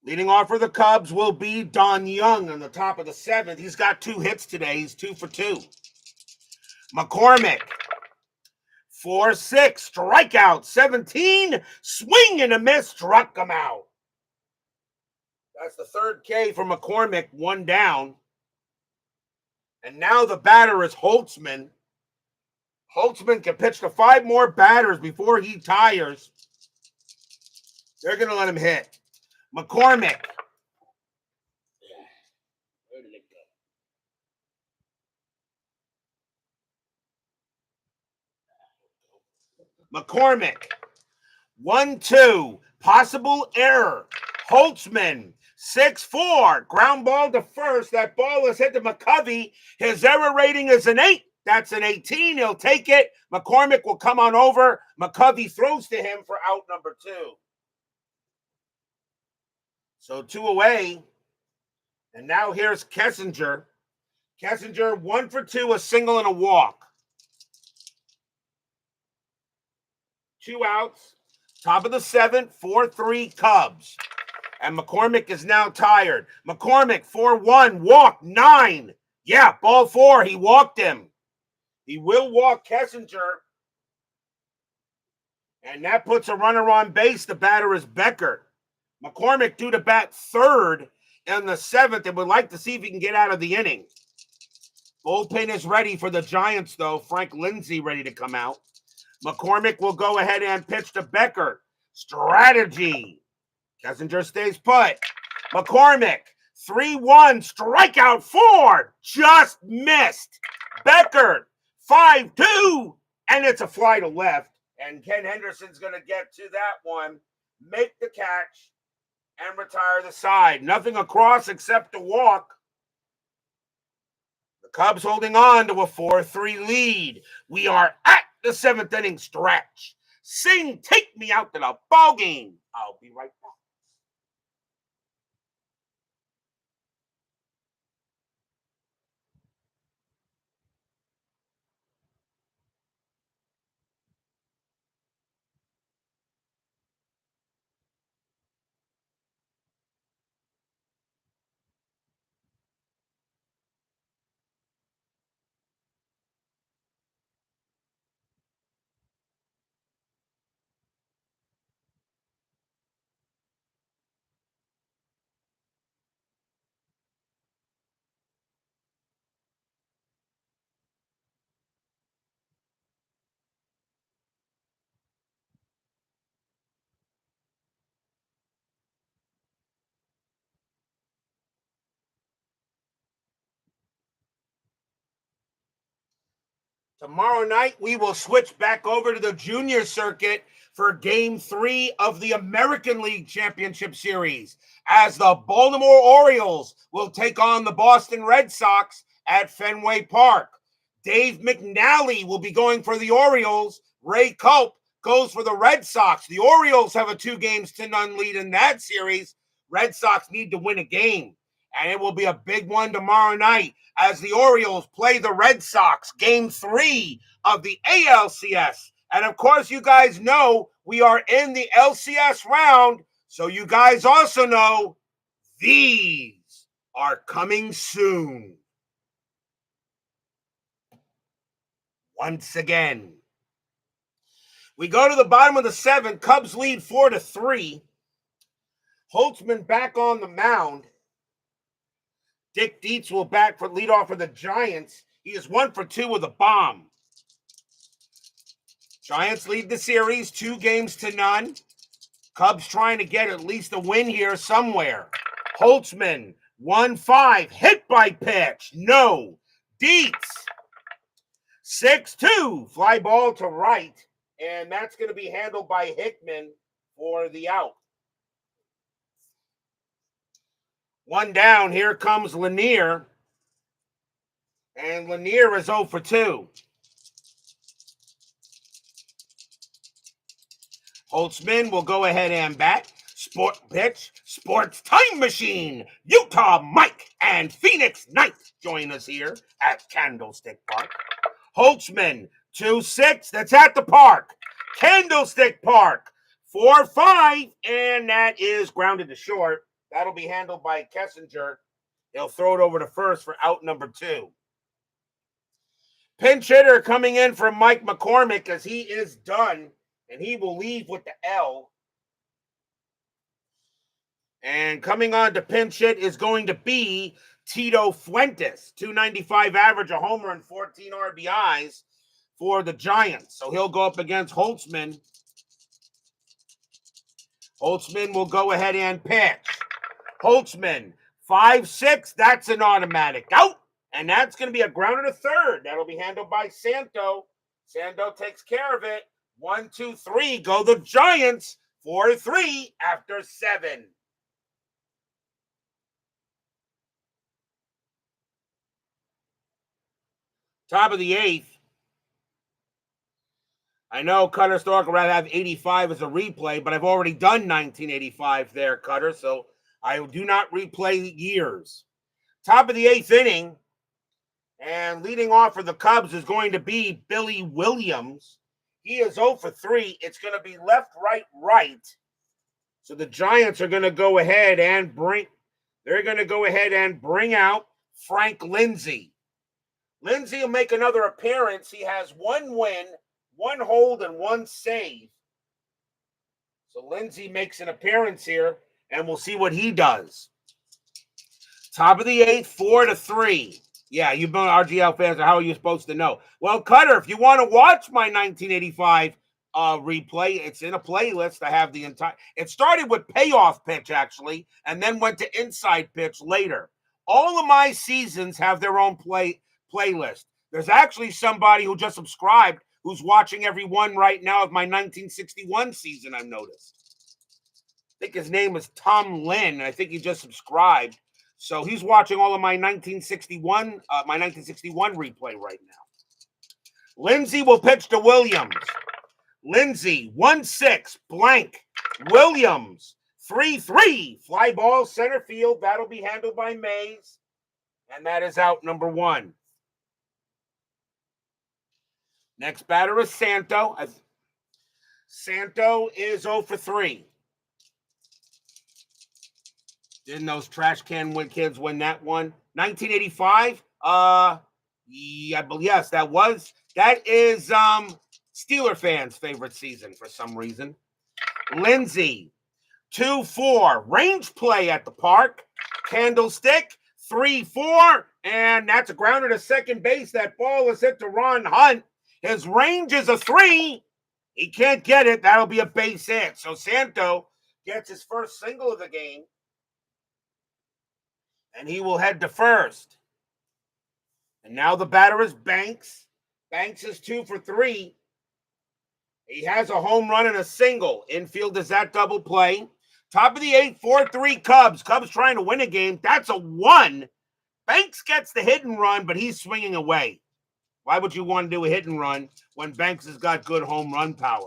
Leading off for the Cubs will be Don Young on the top of the 7th. He's got 2 hits today. He's 2 for 2. McCormick, 4-6, strikeout, 17, swing and a miss, struck him out. That's the 3rd K for McCormick, 1 down. And now the batter is Holtzman. Holtzman can pitch to 5 more batters before he tires. They're going to let him hit. McCormick. Where did it go? McCormick. 1-2. Possible error. Holtzman. 6-4. Ground ball to first. That ball is hit to McCovey. His error rating is an 8. That's an 18. He'll take it. McCormick will come on over. McCovey throws to him for out number 2. So 2 away. And now here's Kessinger. Kessinger 1 for 2, a single and a walk. 2 outs. Top of the 7th, 4-3 Cubs. And McCormick is now tired. McCormick 4-1, walk 9. Yeah, ball 4. He walked him. He will walk Kessinger. And that puts a runner on base. The batter is Becker. McCormick due to bat 3rd in the 7th and would like to see if he can get out of the inning. Bullpen is ready for the Giants, though. Frank Lindsay ready to come out. McCormick will go ahead and pitch to Becker. Strategy. Kessinger stays put. McCormick, 3-1, strikeout 4. Just missed. Becker, 5-2, and it's a fly to left. And Ken Henderson's going to get to that one, make the catch, and retire the side. Nothing across except a walk. The Cubs holding on to a 4-3 lead. We are at the 7th inning stretch. Sing, take me out to the ball game. I'll be right back. Tomorrow night, we will switch back over to the junior circuit for Game 3 of the American League Championship Series, as the Baltimore Orioles will take on the Boston Red Sox at Fenway Park. Dave McNally will be going for the Orioles. Ray Culp goes for the Red Sox. The Orioles have a 2-0 lead in that series. Red Sox need to win a game. And it will be a big one tomorrow night as the Orioles play the Red Sox, Game 3 of the ALCS. And, of course, you guys know we are in the LCS round, so you guys also know these are coming soon. Once again, we go to the bottom of the 7th. Cubs lead 4-3. Holtzman back on the mound. Dick Dietz will bat for leadoff for the Giants. He is 1 for 2 with a bomb. Giants lead the series 2-0. Cubs trying to get at least a win here somewhere. Holtzman, 1-5, hit by pitch. No. Dietz, 6-2, fly ball to right. And that's going to be handled by Hickman for the out. One down. Here comes Lanier. And Lanier is 0 for 2. Holtzman will go ahead and bat. Sport pitch. Sports time machine. Utah Mike and Phoenix Knight join us here at Candlestick Park. Holtzman, 2-6. That's at the park. Candlestick Park, 4-5. And that is grounded to short. That'll be handled by Kessinger. He'll throw it over to first for out number 2. Pinch hitter coming in for Mike McCormick as he is done, and he will leave with the L. And coming on to pinch hit is going to be Tito Fuentes, 295 average, a homer, and 14 RBIs for the Giants. So he'll go up against Holtzman. Holtzman will go ahead and pitch. Holtzman, 5-6. That's an automatic out. And that's going to be a grounder to third. That'll be handled by Santo. Santo takes care of it. 1, 2, 3. Go the Giants. 4-3 after 7. Top of the 8th. I know Cutter Stork would rather have 85 as a replay, but I've already done 1985 there, Cutter, so I do not replay years. Top of the 8th inning, and leading off for the Cubs is going to be Billy Williams. He is 0 for 3. It's going to be left, right, right. So the Giants are going to go ahead and bring out Frank Lindsay. Lindsay will make another appearance. He has 1 win, 1 hold, and 1 save. So Lindsay makes an appearance here, and we'll see what he does. Top of the 8th, 4-3. Yeah, you've been RGL fans, how are you supposed to know? Well, Cutter, if you want to watch my 1985 replay, it's in a playlist. I have the entire. It started with payoff pitch, actually, and then went to inside pitch later. All of my seasons have their own playlist. There's actually somebody who just subscribed who's watching every one right now of my 1961 season, I've noticed. I think his name is Tom Lynn. I think he just subscribed. So he's watching all of my 1961 replay right now. Lindsay will pitch to Williams. Lindsay, 1-6, blank. Williams, 3-3, fly ball center field. That'll be handled by Mays. And that is out number 1. Next batter is Santo. Santo is 0 for 3. Didn't those trash can kids win that one? 1985? Yeah, but yes, that is Steeler fans' favorite season for some reason. Lindsay, 2-4, range play at the park. Candlestick, 3-4, and that's a grounder to second base. That ball is hit to Ron Hunt. His range is a 3. He can't get it. That'll be a base hit. So Santo gets his first single of the game. And he will head to first. And now the batter is Banks. Banks is 2 for 3. He has a home run and a single. Infield is that double play. Top of the 8th, 4-3 Cubs. Cubs trying to win a game. That's a 1. Banks gets the hit and run, but he's swinging away. Why would you want to do a hit and run when Banks has got good home run power?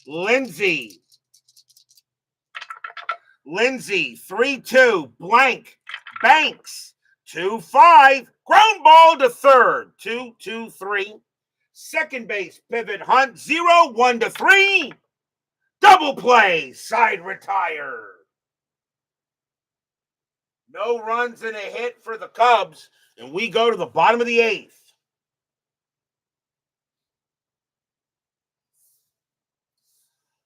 Lindsay, 3-2, blank. Banks, 2-5, ground ball to third, 2-2-3. Second base, pivot, Hunt, 0-1-3. Double play, side retire. No runs and a hit for the Cubs, and we go to the bottom of the 8th.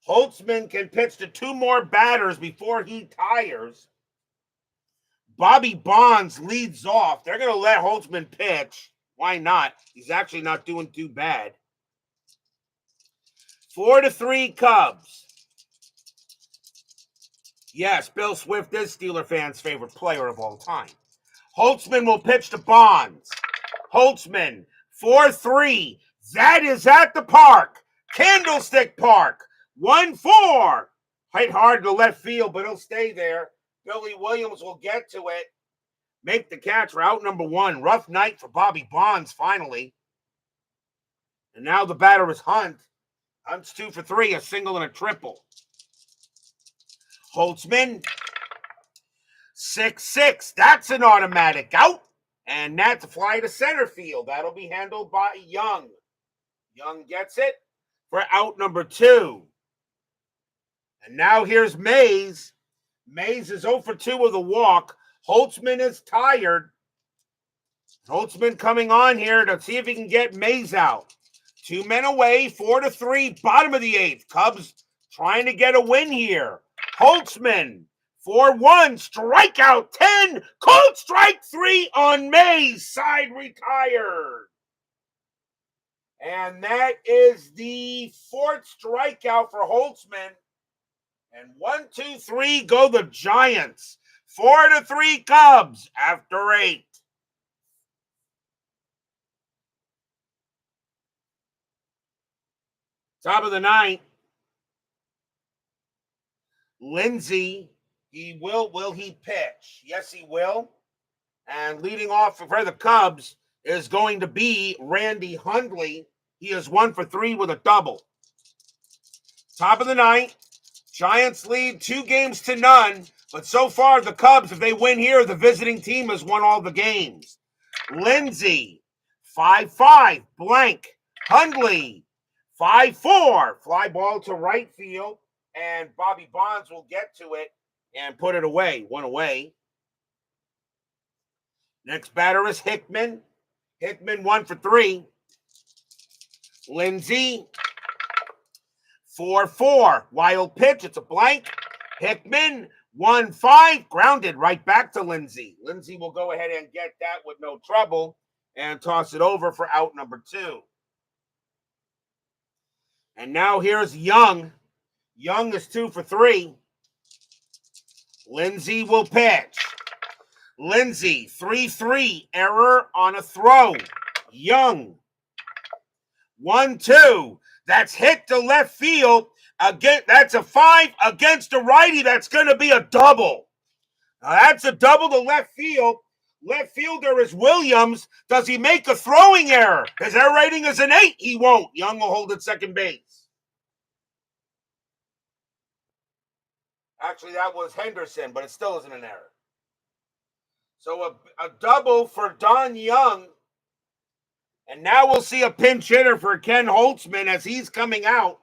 Holtzman can pitch to 2 more batters before he tires. Bobby Bonds leads off. They're going to let Holtzman pitch. Why not? He's actually not doing too bad. 4-3 Cubs. Yes, Bill Swift is Steeler fans' favorite player of all time. Holtzman will pitch to Bonds. Holtzman, 4-3. That is at the park. Candlestick Park. 1-4. Hit hard to left field, but he'll stay there. Billy Williams will get to it. Make the catch for out number 1. Rough night for Bobby Bonds, finally. And now the batter is Hunt. Hunt's 2 for 3, a single and a triple. Holtzman, 6-6. That's an automatic out. And that's a fly to center field. That'll be handled by Young. Young gets it for out number 2. And now here's Mays. Mays is 0 for 2 with a walk. Holtzman is tired. Holtzman coming on here to see if he can get Mays out. 2 men away, 4-3, bottom of the 8th. Cubs trying to get a win here. Holtzman, 4-1, strikeout 10, called strike 3 on Mays, side retired. And that is the 4th strikeout for Holtzman. And 1, 2, 3 go the Giants. 4-3 Cubs after 8. Top of the 9th. Lindsey, will he pitch? Yes, he will. And leading off for the Cubs is going to be Randy Hundley. He is 1 for 3 with a double. Top of the 9th. Giants lead 2-0, but so far the Cubs, if they win here, the visiting team has won all the games. Lindsey, 5-5, blank. Hundley, 5-4, fly ball to right field, and Bobby Bonds will get to it and put it away, 1 away. Next batter is Hickman. Hickman 1 for 3. Lindsey, 4-4, wild pitch, it's a blank. Hickman, 1-5, grounded right back to Lindsey. Lindsey will go ahead and get that with no trouble and toss it over for out number 2. And now here's Young. Young is 2 for 3. Lindsey will pitch. Lindsey, 3-3, error on a throw. Young, 1-2. That's hit to left field. Again, that's a 5 against a righty. That's going to be a double. Now that's a double to left field. Left fielder is Williams. Does he make a throwing error? His error rating is an 8. He won't. Young will hold at second base. Actually, that was Henderson, but it still isn't an error. So a double for Don Young. And now we'll see a pinch hitter for Ken Holtzman as he's coming out.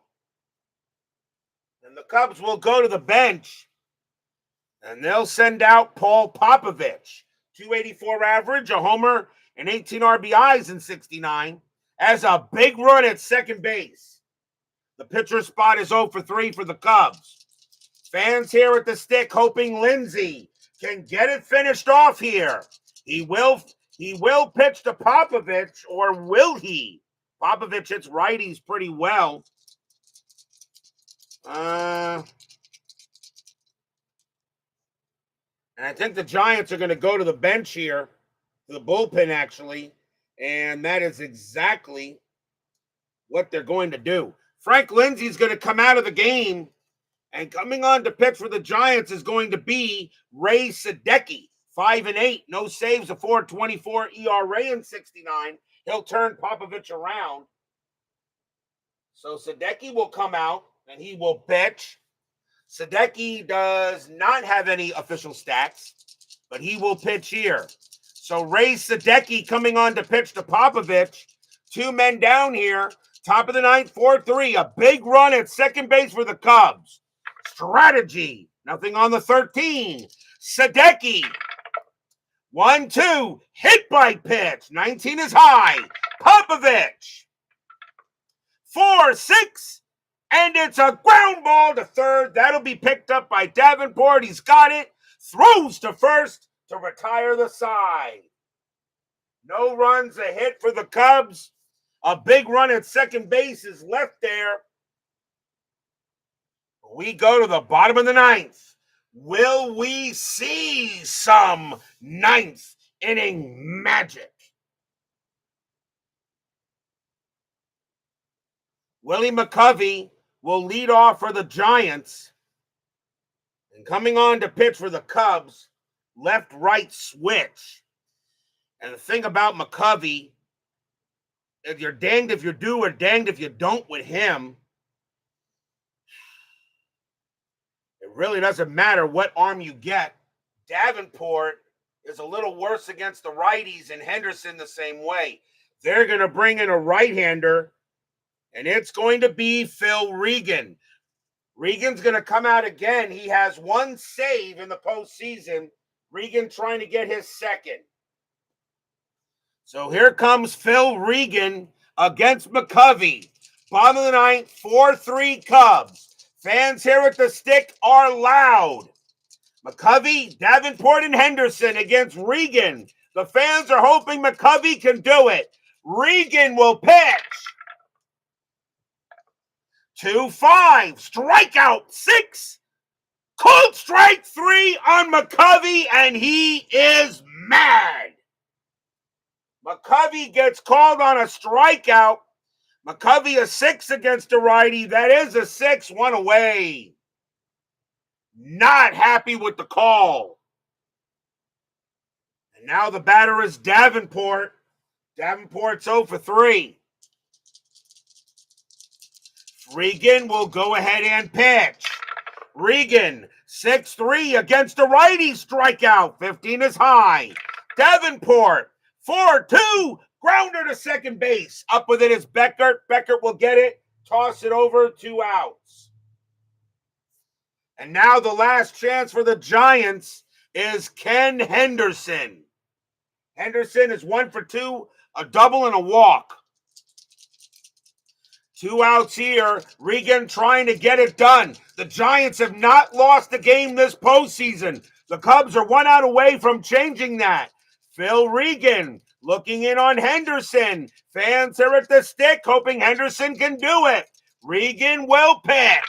And the Cubs will go to the bench. And they'll send out Paul Popovich. 284 average, a homer, and 18 RBIs in 69. As a big run at second base. The pitcher spot is 0 for 3 for the Cubs. Fans here at the stick hoping Lindsey can get it finished off here. He will pitch to Popovich, or will he? Popovich hits righties pretty well. And I think the Giants are going to go to the bench here, to the bullpen actually, and that is exactly what they're going to do. Frank Lindsey's going to come out of the game, and coming on to pitch for the Giants is going to be Ray Sadecki. 5-8, no saves, a 4.24 ERA in 69. He'll turn Popovich around. So Sadecki will come out and he will pitch. Sadecki does not have any official stats, but he will pitch here. So Ray Sadecki coming on to pitch to Popovich. 2 men down here. Top of the 9th, 4-3. A big run at second base for the Cubs. Strategy. Nothing on the 13. Sadecki. 1-2, hit by pitch. 19 is high. Popovich. 4-6, and it's a ground ball to third. That'll be picked up by Davenport. He's got it. Throws to first to retire the side. No runs, a hit for the Cubs. A big run at second base is left there. We go to the bottom of the ninth. Will we see some ninth inning magic? Willie McCovey will lead off for the Giants. And coming on to pitch for the Cubs, left-right switch. And the thing about McCovey, if you're danged if you do or danged if you don't with him, it really doesn't matter what arm you get. Davenport is a little worse against the righties, and Henderson the same way. They're going to bring in a right-hander, and it's going to be Phil Regan. Regan's going to come out again. He has one save in the postseason. Regan trying to get his second. So here comes Phil Regan against McCovey. Bottom of the ninth, 4-3 Cubs. Fans here at the stick are loud. McCovey, Davenport, and Henderson against Regan. The fans are hoping McCovey can do it. Regan will pitch. 2-5, strikeout 6. Cold strike 3 on McCovey, and he is mad. McCovey gets called on a strikeout. McCovey a 6 against a righty. That is a 6, one away. Not happy with the call. And now the batter is Davenport. Davenport's 0 for 3. Regan will go ahead and pitch. Regan, 6-3 against a righty strikeout. 15 is high. Davenport, 4-2, grounder to second base. Up with it is Beckert. Beckert will get it, toss it over, 2 outs. And now the last chance for the Giants is Ken Henderson. Henderson is 1 for 2, a double and a walk. 2 outs here. Regan trying to get it done. The Giants have not lost a game this postseason. The Cubs are 1 out away from changing that. Phil Regan looking in on Henderson. Fans are at the stick hoping Henderson can do it. Regan will pitch.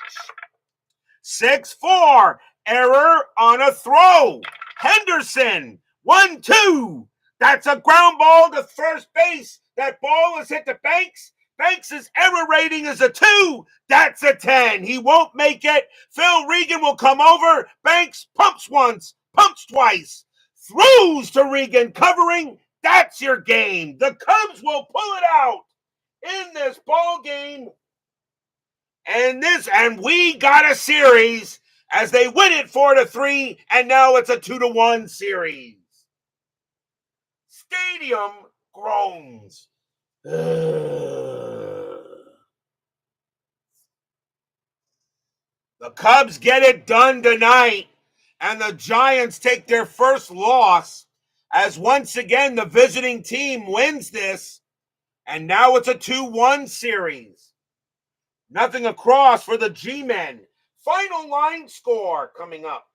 6-4. Error on a throw. Henderson. 1-2. That's a ground ball to first base. That ball has hit the Banks. Banks' error rating is a 2. That's a 10. He won't make it. Phil Regan will come over. Banks pumps once, pumps twice. Throws to Regan, covering. That's your game. The Cubs will pull it out in this ball game. And we got a series as they win it 4-3, and now it's a 2-1 series. Stadium groans. The Cubs get it done tonight, and the Giants take their first loss as once again the visiting team wins this, and now it's a 2-1 series. Nothing across for the G-Men. Final line score coming up.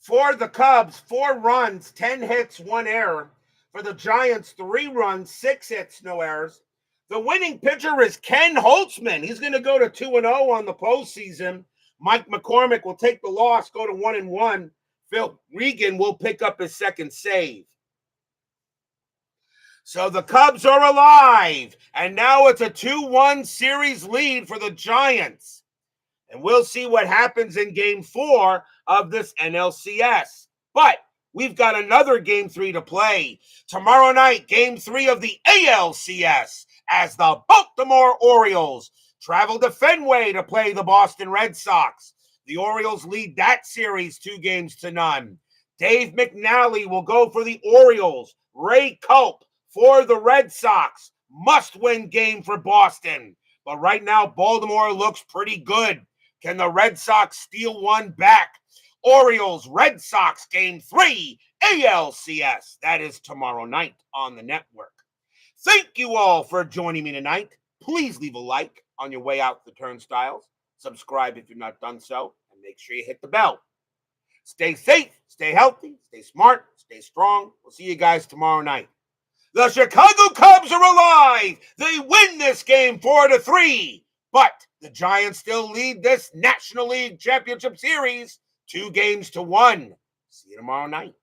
For the Cubs, 4 runs, 10 hits, 1 error. For the Giants, 3 runs, 6 hits, no errors. The winning pitcher is Ken Holtzman. He's going to go to 2-0 on the postseason. Mike McCormick will take the loss, go to 1-1. Phil Regan will pick up his second save. So the Cubs are alive, and now it's a 2-1 series lead for the Giants. And we'll see what happens in Game 4 of this NLCS. But we've got another Game 3 to play. Tomorrow night, Game 3 of the ALCS as the Baltimore Orioles travel to Fenway to play the Boston Red Sox. The Orioles lead that series 2-0. Dave McNally will go for the Orioles. Ray Culp for the Red Sox. Must-win game for Boston. But right now, Baltimore looks pretty good. Can the Red Sox steal one back? Orioles, Red Sox, Game 3, ALCS. That is tomorrow night on the network. Thank you all for joining me tonight. Please leave a like on your way out the turnstiles. Subscribe if you've not done so, and make sure you hit the bell. Stay safe, stay healthy, stay smart, stay strong. We'll see you guys tomorrow night. The Chicago Cubs are alive. They win this game 4-3. But the Giants still lead this National League Championship Series 2-1. See you tomorrow night.